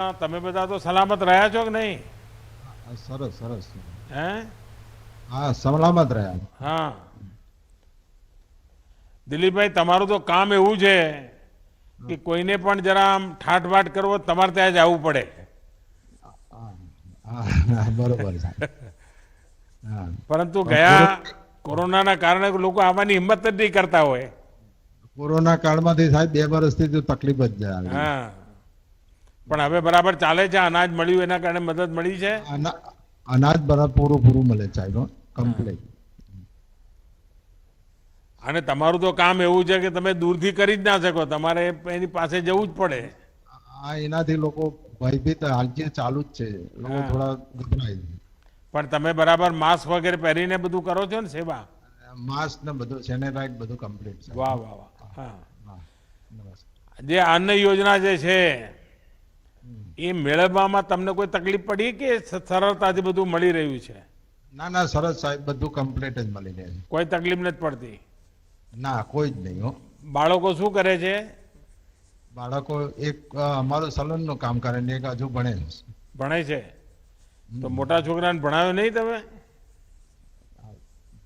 તમે બધા તો સલામત રહ્યા છો કે નહીં? સરસ સરસ. હે? હા, સલામત રહ્યા. હા. દિલીપભાઈ, તમારું તો કામ એવું છે કે કોઈને પણ જરા આમ ઠાઠવાટ કરવો તમારે ત્યાં જ આવવું પડે. હા, હા, બરોબર છે. હા, પરંતુ પણ ગયા કોરોનાના કારણે લોકો આવવાની હિંમત જ નહીં કરતા હોય. કોરોના કાળમાંથી સાહેબ 2 વર્ષથી તો તકલીફ જ જાય આવી. હા, પણ હવે બરાબર ચાલે છે. અનાજ મળ્યું એના કારણે મદદ મળી છે. અનાજ બરાબર પૂરું પૂરું મળે સાહેબ, હા. કમ્પ્લીટ. અને તમારું તો કામ એવું છે કે તમે દૂરથી કરી જ ના શકો, તમારે એની પાસે જવું જ પડે. આ એનાથી લોકો ભયભીત હાલથી ચાલુ જ છે, લોકો હા, થોડા ગભરાય છે. પણ તમે બરાબર માસ્ક વગેરે પહેરીને બધું કરો છો ને સેવા? માસ્ક ને બધું સેનેટાઈઝ બધું કમ્પ્લીટ સાહેબ. વાહ વાહ વાહ. હા. હા, નમસ્કાર. જે અન્ન યોજના જે છે એ મેળવવામાં તમને કોઈ તકલીફ પડી કે સરળતાથી બધું મળી રહ્યું છે? ના ના, સરસ સાહેબ, બધું કમ્પ્લીટ જ મળી રહે છે. કોઈ તકલીફ નથી પડતી? ના, કોઈ જ નહીં હો. બાળકો શું કરે છે? બાળકો એક અમારું સલૂન નું કામ કરે ને એક હજુ ભણે છે. ભણે છે? તો મોટા છોકરાને ભણાવ્યો નહીં તમે?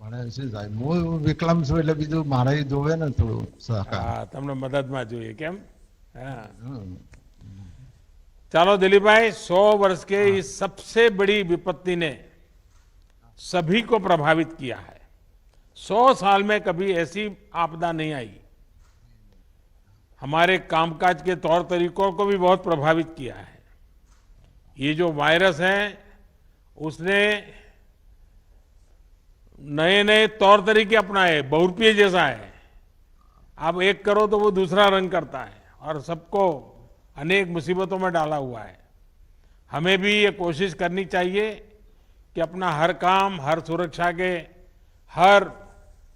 ભણે છે સાહેબ. હું વિકલાંગ છું એટલે બીજું મારે જોવે ને થોડું સહકાર. हाँ, તમને મદદમાં જોઈએ કેમ? हाँ. હમ. चलो दिलीप भाई, 100 वर्ष के इस सबसे बड़ी विपत्ति ने सभी को प्रभावित किया है। 100 साल में कभी ऐसी आपदा नहीं आई। हमारे कामकाज के तौर तरीकों को भी बहुत प्रभावित किया है। ये जो वायरस है उसने नए नए तौर तरीके अपनाए, बहुरूपीय जैसा है। आप एक करो तो वो दूसरा रंग करता है और सबको अनेक मुसीबतों में डाला हुआ है। हमें भी ये कोशिश करनी चाहिए कि अपना हर काम, हर सुरक्षा के, हर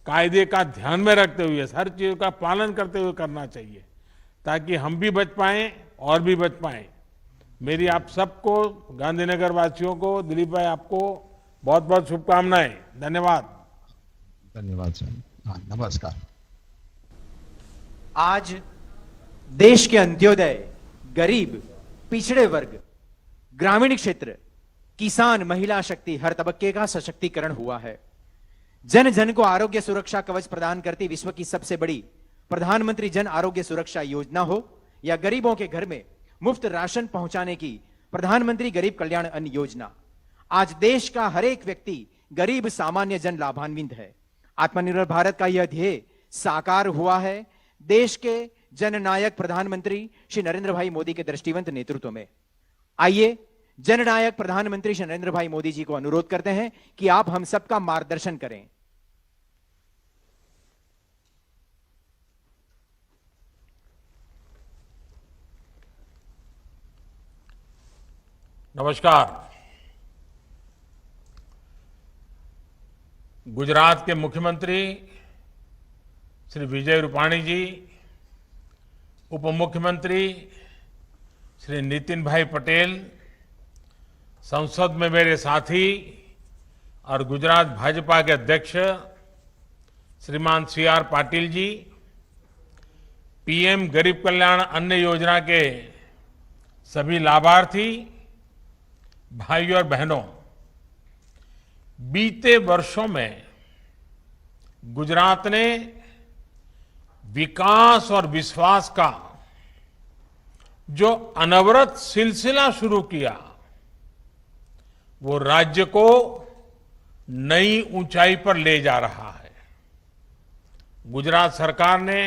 कायदे का ध्यान में रखते हुए, हर चीज का पालन करते हुए करना चाहिए, ताकि हम भी बच पाएं और भी बच पाएं। मेरी आप सबको, गांधीनगर वासियों को, दिलीप भाई आपको बहुत बहुत शुभकामनाएं। धन्यवाद। धन्यवाद साहब. हाँ, नमस्कार. आज देश के अंत्योदय, गरीब, पिछड़े वर्ग, ग्रामीण क्षेत्र, किसान, महिला शक्ति, हर तबके का सशक्तिकरण हुआ है। जन जन को आरोग्य सुरक्षा कवच प्रदान करती विश्व की सबसे बड़ी प्रधानमंत्री जन आरोग्य सुरक्षा योजना हो या गरीबों के घर में मुफ्त राशन पहुंचाने की प्रधानमंत्री गरीब कल्याण अन्न योजना, आज देश का हर एक व्यक्ति गरीब सामान्य जन लाभान्वित है। आत्मनिर्भर भारत का यह ध्येय साकार हुआ है देश के जननायक प्रधानमंत्री श्री नरेंद्र भाई मोदी के दृष्टिवंत नेतृत्व में। आइए जननायक प्रधानमंत्री श्री नरेंद्र भाई मोदी जी को अनुरोध करते हैं कि आप हम सबका मार्गदर्शन करें। नमस्कार। गुजरात के मुख्यमंत्री श्री विजय रूपाणी जी, उप मुख्यमंत्री श्री नितिन भाई पटेल, संसद में मेरे साथी और गुजरात भाजपा के अध्यक्ष श्रीमान CR पाटिल जी, PM गरीब कल्याण अन्न योजना के सभी लाभार्थी भाइयों और बहनों, बीते वर्षों में गुजरात ने विकास और विश्वास का जो अनवरत सिलसिला शुरू किया, वो राज्य को नई ऊंचाई पर ले जा रहा है। गुजरात सरकार ने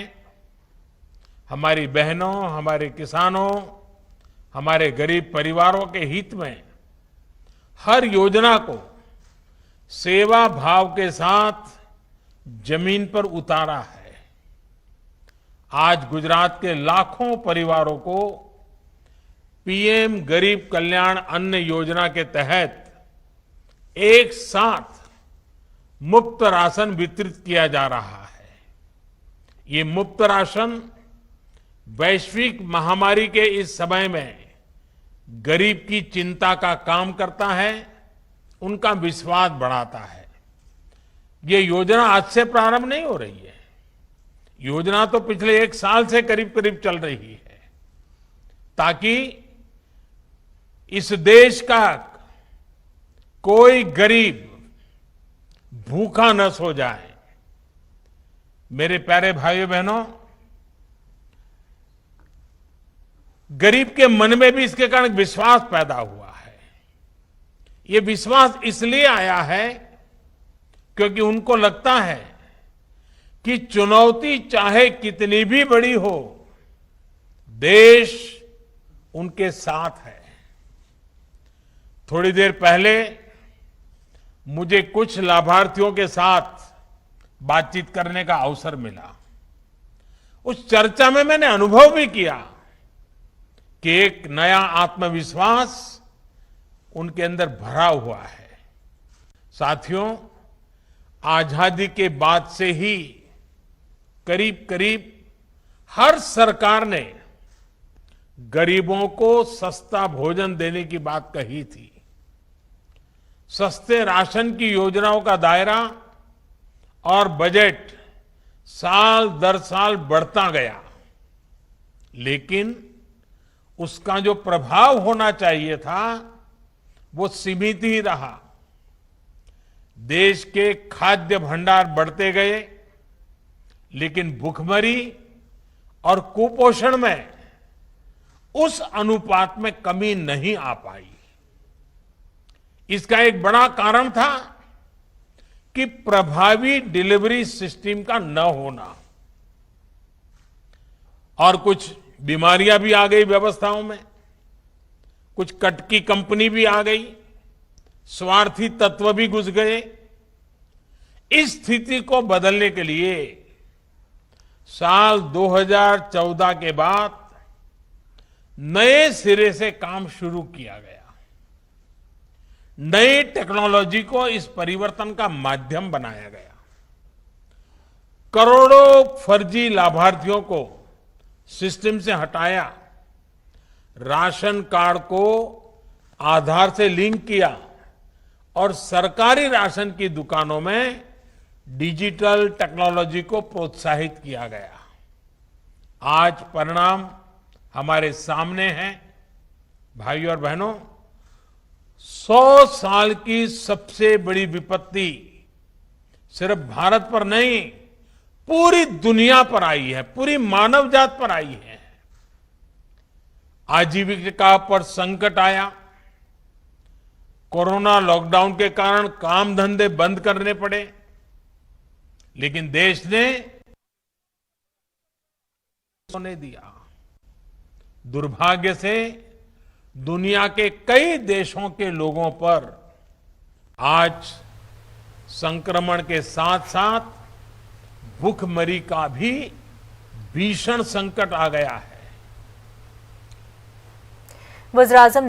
हमारी बहनों, हमारे किसानों, हमारे गरीब परिवारों के हित में हर योजना को सेवा भाव के साथ जमीन पर उतारा है। आज गुजरात के लाखों परिवारों को PM गरीब कल्याण अन्न योजना के तहत एक साथ मुफ्त राशन वितरित किया जा रहा है। ये मुफ्त राशन वैश्विक महामारी के इस समय में गरीब की चिंता का काम करता है, उनका विश्वास बढ़ाता है। ये योजना आज से प्रारंभ नहीं हो रही है, योजना तो पिछले 1 साल से करीब करीब चल रही है, ताकि इस देश का कोई गरीब भूखा न सो जाए। मेरे प्यारे भाइयों बहनों, गरीब के मन में भी इसके कारण विश्वास पैदा हुआ है। ये विश्वास इसलिए आया है क्योंकि उनको लगता है कि चुनौती चाहे कितनी भी बड़ी हो, देश उनके साथ है। थोड़ी देर पहले मुझे कुछ लाभार्थियों के साथ बातचीत करने का अवसर मिला। उस चर्चा में मैंने अनुभव भी किया कि एक नया आत्मविश्वास उनके अंदर भरा हुआ है। साथियों, आजादी के बाद से ही करीब करीब हर सरकार ने गरीबों को सस्ता भोजन देने की बात कही थी। सस्ते राशन की योजनाओं का दायरा और बजट साल दर साल बढ़ता गया, लेकिन उसका जो प्रभाव होना चाहिए था वो सीमित ही रहा। देश के खाद्य भंडार बढ़ते गए, लेकिन भूखमरी और कुपोषण में उस अनुपात में कमी नहीं आ पाई। इसका एक बड़ा कारण था कि प्रभावी डिलीवरी सिस्टम का न होना, और कुछ बीमारियां भी आ गई व्यवस्थाओं में, कुछ कटकी कंपनी भी आ गई, स्वार्थी तत्व भी घुस गए। इस स्थिति को बदलने के लिए साल 2014 के बाद नए सिरे से काम शुरू किया गया। नई टेक्नोलॉजी को इस परिवर्तन का माध्यम बनाया गया। करोड़ों फर्जी लाभार्थियों को सिस्टम से हटाया, राशन कार्ड को आधार से लिंक किया और सरकारी राशन की दुकानों में डिजिटल टेक्नोलॉजी को प्रोत्साहित किया गया। आज परिणाम हमारे सामने हैं। भाइयों और बहनों, 100 साल की सबसे बड़ी विपत्ति सिर्फ भारत पर नहीं, पूरी दुनिया पर आई है, पूरी मानव जात पर आई है। आजीविका पर संकट आया, कोरोना लॉकडाउन के कारण काम धंधे बंद करने पड़े, लेकिन देश ने होने दिया। दुर्भाग्य से दुनिया के कई देशों के लोगों पर आज संक्रमण के साथ साथ भूखमरी का भी भीषण संकट आ गया है। वज़ीर-ए-आज़म